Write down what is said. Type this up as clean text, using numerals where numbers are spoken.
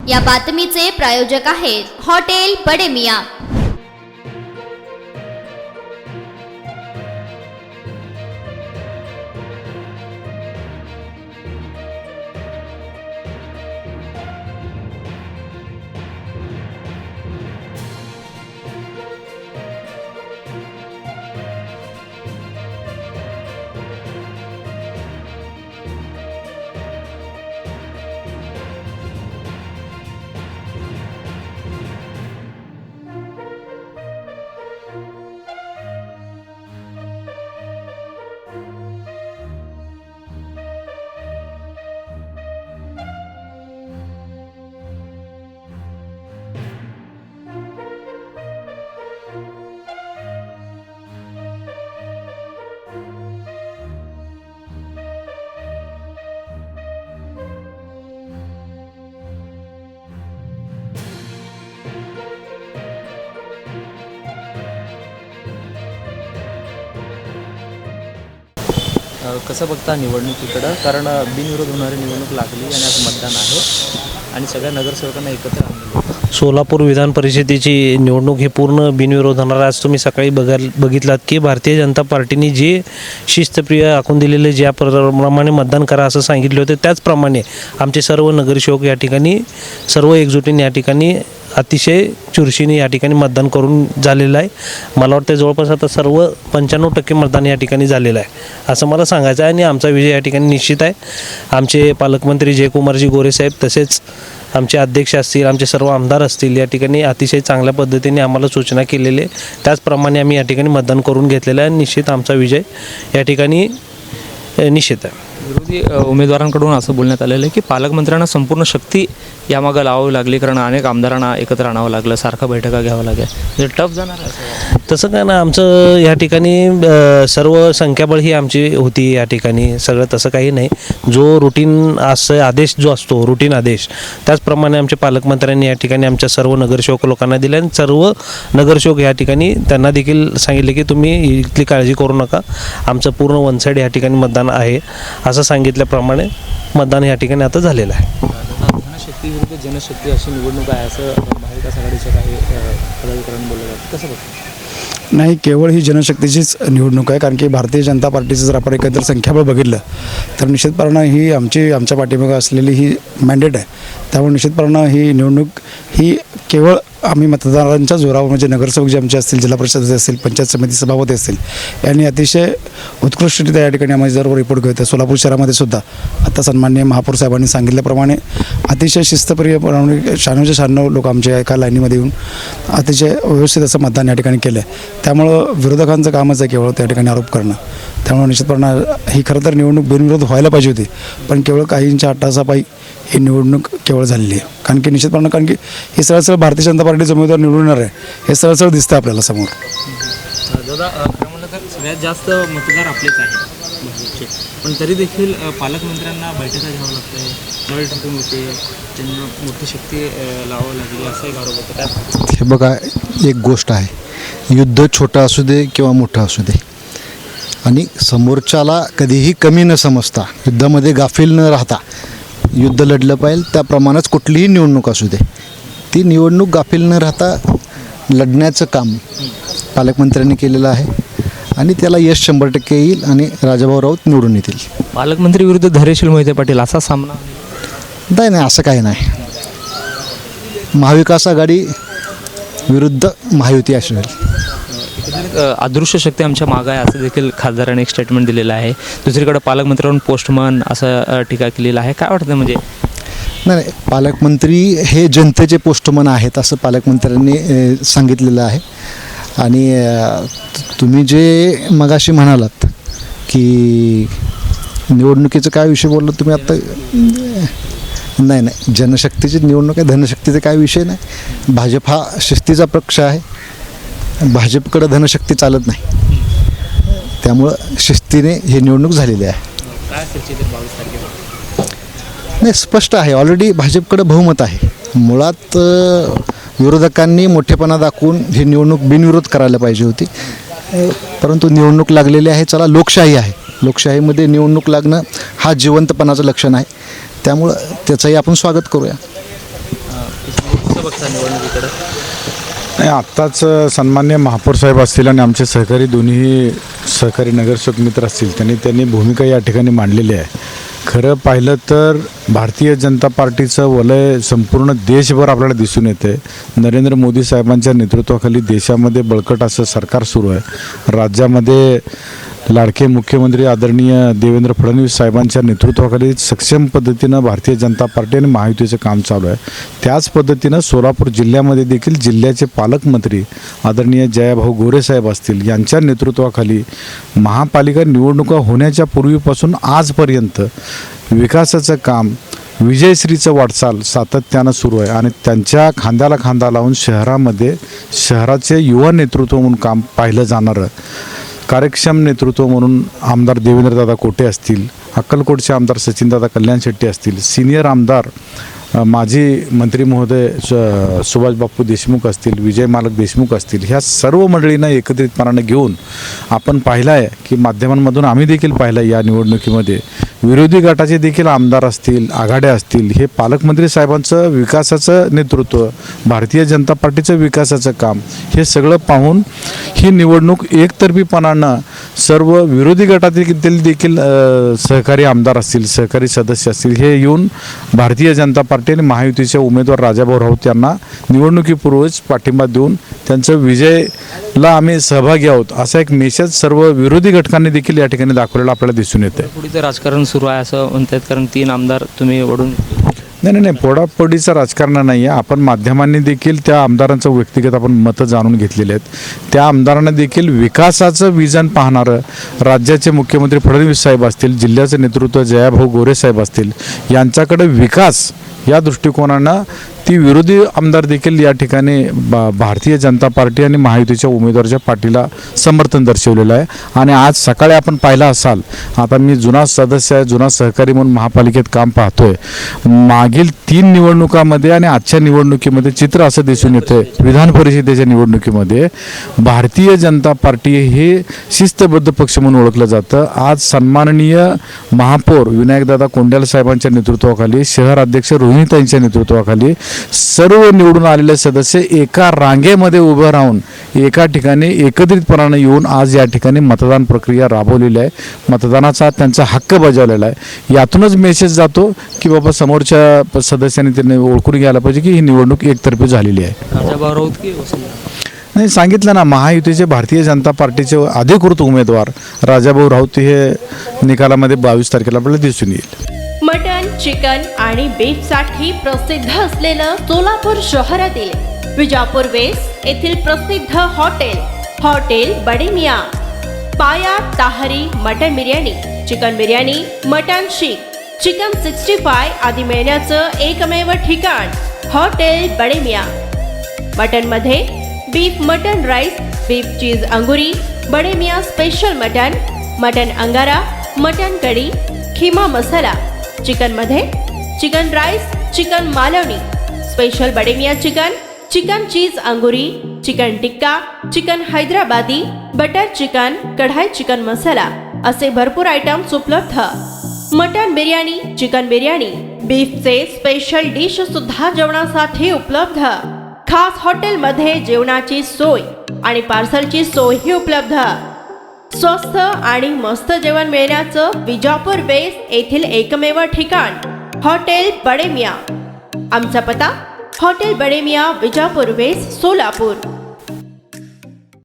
या बातमीचे प्रायोजक आहेत हॉटेल बडे मियां। कसं बघता निवडणुकीकडं, कारण बिनविरोध होणारी निवडणूक लागली आणि आज मतदान आहे आणि सगळ्या नगरसेवकांना एकत्र आणलं। सोलापूर विधान परिषदेची निवडणूक ही पूर्ण बिनविरोध होणार। आज तुम्ही सकाळी बघितलात की भारतीय जनता पार्टीने जे शिस्तप्रिय आखून दिलेले ज्या प्रमाणे मतदान करा असं सांगितले होते त्याचप्रमाणे आमचे सर्व नगरसेवक या ठिकाणी सर्व एकजुटीने या ठिकाणी अतिशय चुरशीने या ठिकाणी मतदान करून झालेलं आहे। मला वाटतं जवळपास आता सर्व 95% मतदान या ठिकाणी झालेलं आहे असं मला सांगायचं आहे आणि आमचा विजय या ठिकाणी निश्चित आहे। आमचे पालकमंत्री जयकुमारजी गोरे साहेब तसेच आमचे अध्यक्ष असतील, आमचे सर्व आमदार असतील, या ठिकाणी अतिशय चांगल्या पद्धतीने आम्हाला सूचना केलेले त्याचप्रमाणे आम्ही या ठिकाणी मतदान करून घेतलेलं आहे। निश्चित आमचा विजय या ठिकाणी निश्चित आहे। विरोधी उमेदवारांकडून असं बोलण्यात आलेलं आहे की पालकमंत्र्यांना संपूर्ण शक्ती यामागं लावावी लागली, कारण अनेक आमदारांना एकत्र आणावं लागलं, सारखा बैठका घ्यावं लागेल, म्हणजे टफ जाणार आहे। तसं काय ना, आमचं या ठिकाणी सर्व संख्याबळ ही आमची होती या ठिकाणी, सगळं तसं काही नाही। जो रुटीन असं आदेश जो असतो रुटीन आदेश त्याचप्रमाणे आमच्या पालकमंत्र्यांनी या ठिकाणी आमच्या सर्व नगरसेवक लोकांना दिले आणि सर्व नगरसेवक या ठिकाणी त्यांना देखील सांगितले की तुम्ही इथली काळजी करू नका, आमचं पूर्ण वन साईड या ठिकाणी मतदान आहे असं सांगितल्याप्रमाणे मतदान या ठिकाणी आता झालेलं आहे। धनशक्ती विरुद्ध जनशक्ती अशी निवडणूक आहे असं महाविकास आघाडीच्या काही पदाधिकाऱ्यांनी बोललं जातं, कसं बघतं? नाही, केवळ ही जनशक्तीचीच निवडणूक आहे, कारण की भारतीय जनता पार्टीचं जर आपण एकंदर संख्याबळ बघितलं तर निश्चितपणे ही आमच्या पाठीमागं असलेली ही मॅन्डेट आहे। त्यामुळे निश्चितपणे ही निवडणूक ही केवळ आम्ही मतदारांच्या जोरावर, म्हणजे नगरसेवक जे आमचे असतील, जिल्हा परिषदेचे असतील, पंचायत समिती सभापती असतील, यांनी अतिशय उत्कृष्टरित्या या ठिकाणी आम्हाला जर रिपोर्ट घेतो। सोलापूर शहरामध्ये सुद्धा आता सन्माननीय महापौर साहेबांनी सांगितल्याप्रमाणे अतिशय शिस्तप्रियपणे 96 लोक आमच्या एका लाईनीमध्ये येऊन अतिशय व्यवस्थित असं मतदान या ठिकाणी केलं आहे। त्यामुळं विरोधकांचं कामच आहे केवळ त्या ठिकाणी आरोप करणं। त्यामुळे निश्चितपणे ही खरं तर निवडणूक बिनविरोध व्हायला पाहिजे होती, पण केवळ काहींच्या अट्टाहासापायी ही निवडणूक केवळ झालेली आहे। कारण की निश्चितपणे कारण की हे सरळ भारतीय जनता पार्टीचे उमेदवार निवडून येणार आहे हे सरळ दिसतं आपल्याला समोर। दादा, म्हणलं तर सगळ्यात जास्त मतदार आपलेच आहेत, पण तरी देखील पालकमंत्र्यांना बैठका घ्यावं लागतं, नळ टाकून होते, त्यांना मोठी शक्ती लावावं लागली असं एक आरोप होतं। काय हे बघा, एक गोष्ट आहे, युद्ध छोटं असू दे किंवा मोठं असू दे आणि समोरच्याला कधीही कमी न समजता युद्धामध्ये गाफील न राहता युद्ध लढलं पाहिजे। त्याप्रमाणेच कुठलीही निवडणूक असू दे ती निवडणूक गाफील न राहता लढण्याचं काम पालकमंत्र्यांनी केलेलं आहे आणि त्याला यश 100% येईल आणि राजाभाऊ राऊत निवडून येतील। पालकमंत्री विरुद्ध धैर्यशील मोहिते पाटील असा सामना नाही, असं काही नाही। महाविकास आघाडी विरुद्ध महायुती असेल। अदृश्य शक्ती आमच्या मागं आहे असं देखील खासदारांनी एक स्टेटमेंट दिलेलं आहे। दुसरीकडे पालकमंत्र्यांनी पोस्टमन असं टीका केलेला आहे, काय वाटतं? म्हणजे नाही, पालकमंत्री हे जनतेचे पोस्टमन आहेत असं पालकमंत्र्यांनी सांगितलेलं आहे। आणि तुम्ही जे मगाशी म्हणालात की निवडणुकीचं काय विषय बोललो तुम्ही आत्ता, नाही, जनशक्तीची निवडणूक आहे, धनशक्तीचा काय विषय नाही। भाजप हा शिस्तीचा पक्ष आहे, भाजपकडे धनशक्ती चालत नाही, त्यामुळं शिस्तीने ही निवडणूक झालेली आहे। नाही, स्पष्ट आहे, ऑलरेडी भाजपकडे बहुमत आहे। मुळात विरोधकांनी मोठेपणा दाखवून ही निवडणूक बिनविरोध करायला पाहिजे होती, परंतु निवडणूक लागलेली आहे। चला, लोकशाही आहे, लोकशाहीमध्ये निवडणूक लागणं हा जिवंतपणाचं लक्षण आहे, त्यामुळं त्याचंही आपण स्वागत करूया। कसं बघता निवडणुकीकडं? नाही, आत्ताच सन्मान्य महापौर साहेब असतील आणि आमचे सहकारी दोन्ही सहकारी नगरसेवक मित्र असतील त्यांनी भूमिका या ठिकाणी मांडलेली आहे. खरं पाहिलं तर भारतीय जनता पार्टीचं वलय संपूर्ण देशभर आपल्याला दिसून येते. नरेंद्र मोदी साहेबांच्या नेतृत्वाखाली देशामध्ये बळकट असं सरकार सुरू आहे. राज्यामध्ये लाडके मुख्यमंत्री आदरणीय देवेंद्र फडणवीस साहेबांच्या नेतृत्वाखाली सक्षम पद्धतीनं भारतीय जनता पार्टी आणि महायुतीचं काम चालू आहे. त्याच पद्धतीनं सोलापूर जिल्ह्यामध्ये देखील जिल्ह्याचे पालकमंत्री आदरणीय जयाभाऊ गोरे साहेब असतील यांच्या नेतृत्वाखाली महापालिका निवडणुका होण्याच्या पूर्वीपासून आजपर्यंत विकासाचं काम विजयश्रीचं वाटचाल सातत्यानं सुरू आहे आणि त्यांच्या खांद्याला खांदा लावून शहरामध्ये शहराचे युवा नेतृत्व म्हणून काम पाहिलं जाणारं कार्यक्षम नेतृत्व म्हणून आमदार देवेंद्रदादा कोटे असतील, अक्कलकोटचे आमदार सचिनदादा कल्याण शेट्टी असतील, सिनियर आमदार माजी मंत्री महोदय सुभाष बापू देशमुख असतील, विजय मालक देशमुख असतील, ह्या सर्व मंडळींना एकत्रितपणाने घेऊन आपण पाहिलं आहे की माध्यमांमधून आम्ही देखील पाहिलं आहे या निवडणुकीमध्ये विरोधी गटाचे देखील आमदार असतील, आघाड्या असतील, हे पालकमंत्री साहेबांचं विकासाचं नेतृत्व, भारतीय जनता पार्टीचं विकासाचं काम हे सगळं पाहून ही निवडणूक एकतर्फीपणानं सर्व विरोधी गटातील देखील सहकारी आमदार असतील, सहकारी सदस्य असतील, हे येऊन भारतीय जनता पार्टी आणि महायुतीचे उमेदवार राजाभाऊ राऊत यांना निवडणुकीपूर्वीच पाठिंबा देऊन त्यांचं विजयला आम्ही सहभागी आहोत असा एक मेसेज सर्व विरोधी घटकांनी देखील या ठिकाणी दाखवलेला आपल्याला दिसून येते. पुढीचं राजकारण सुरू आहे असं म्हणतात, कारण 3 आमदार तुम्ही ओढून. नाही, पोडापोडीचं राजकारण नाही आहे. आपण माध्यमांनी देखील त्या आमदारांचं व्यक्तिगत आपण मतं जाणून घेतलेली आहेत. त्या आमदारांना देखील विकासाचं विजन पाहणारं राज्याचे मुख्यमंत्री फडणवीस साहेब असतील, जिल्ह्याचं नेतृत्व जयाभाऊ गोरे साहेब असतील, यांच्याकडे विकास या दृष्टिकोनानं ती विरोधी आमदार देखील या ठिकाणी भारतीय जनता पार्टी आणि महायुतीच्या उमेदवाराच्या पाठीला समर्थन दर्शवलेलं आहे. आणि आज सकाळी आपण पाहिलं असाल, आता मी जुना सदस्य आहे, जुना सहकारी म्हणून महापालिकेत काम पाहतोय, मागील 3 निवडणुकामध्ये आणि आजच्या निवडणुकीमध्ये चित्र असं दिसून येतं. विधान परिषदेच्या निवडणुकीमध्ये भारतीय जनता पार्टी हे शिस्तबद्ध पक्ष म्हणून ओळखलं जातं. आज सन्माननीय महापौर विनायकदादा कोंड्याल साहेबांच्या नेतृत्वाखाली, शहर अध्यक्ष रोहिणीताईंच्या नेतृत्वाखाली सर्व निवडून आलेले सदस्य एका रांगेमध्ये उभं राहून एका ठिकाणी एकत्रितपणाने येऊन आज या ठिकाणी मतदान प्रक्रिया राबवलेली आहे. मतदानाचा त्यांचा हक्क बजावलेला आहे. यातूनच मेसेज जातो की बाबा समोरच्या सदस्यांनी त्यांनी ओळखून घ्यायला पाहिजे की ही निवडणूक एकतर्फी झालेली आहे. राजाभाऊ राऊत की नाही, सांगितलं ना, महायुतीचे भारतीय जनता पार्टीचे अधिकृत उमेदवार राजाभाऊ राऊत हे निकालामध्ये 22 तारखेला आपल्याला दिसून येईल. मटन, चिकन आणि बीफसाठी प्रसिद्ध असलेलं सोलापूर शहरातील विजापूर वेस्ट येथील प्रसिद्ध hotel Bade Miyan. Paya tahri mutton biryani, chicken biryani, mutton seekh, chicken 65 आदी मिळण्याचं एकमेव ठिकाण हॉटेल बडे मियाँ. मटनमध्ये beef mutton rice, beef cheese angoori, Bade Miyan special mutton angara, mutton kadhi, keema masala. चिकनमध्ये chicken rice, chicken Malvani, special Bade Miyan chicken cheese angoori, chicken tikka, chicken Hyderabadi, butter chicken, kadai chicken masala असे भरपूर आयटम्स उपलब्ध. मटन बिर्याणी, चिकन बिर्याणी, बीफचे स्पेशल डिश सुद्धा जेवणासाठी उपलब्ध. खास हॉटेलमध्ये जेवणाची सोय आणि पार्सलची सोयही उपलब्ध. स्वस्त आणि मस्त जेवण मिळण्याचं विजापूर वेस्ट येथील एकमेव ठिकाण हॉटेल बडे मियाँ. आमचा पत्ता हॉटेल बडे मियाँ, विजापूर वेस्ट, सोलापूर.